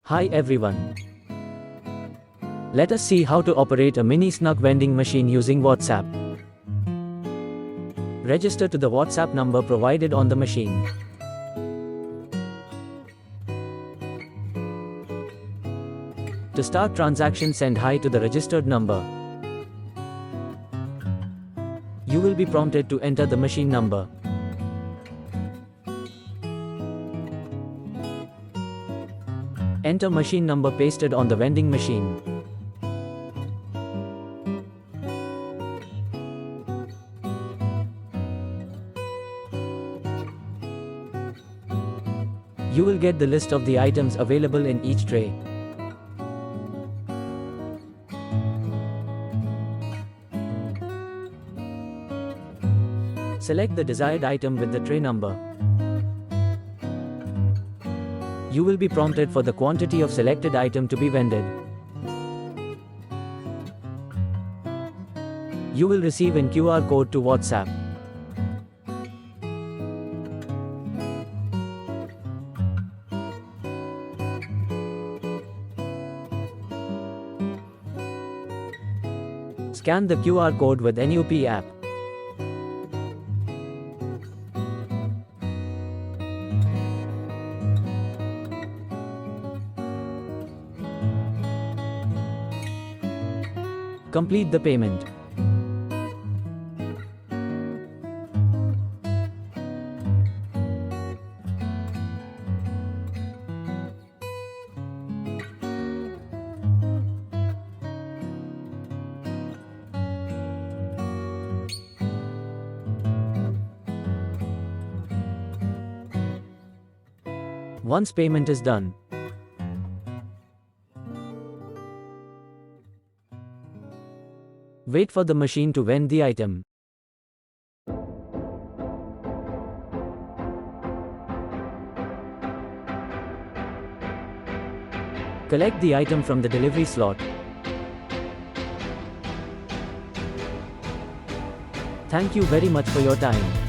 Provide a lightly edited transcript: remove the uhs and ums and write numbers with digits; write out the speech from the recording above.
Hi everyone. Let us see how to operate a mini snug vending machine using WhatsApp. Register to the WhatsApp number provided on the machine. To start transaction, send hi to the registered number. You will be prompted to enter the machine number. Enter machine number pasted on the vending machine. You will get the list of the items available in each tray. Select the desired item with the tray number. You will be prompted for the quantity of selected item to be vended. You will receive an QR code to WhatsApp. Scan the QR code with NUP app. Complete the payment. Once payment is done, wait for the machine to vend the item. Collect the item from the delivery slot. Thank you very much for your time.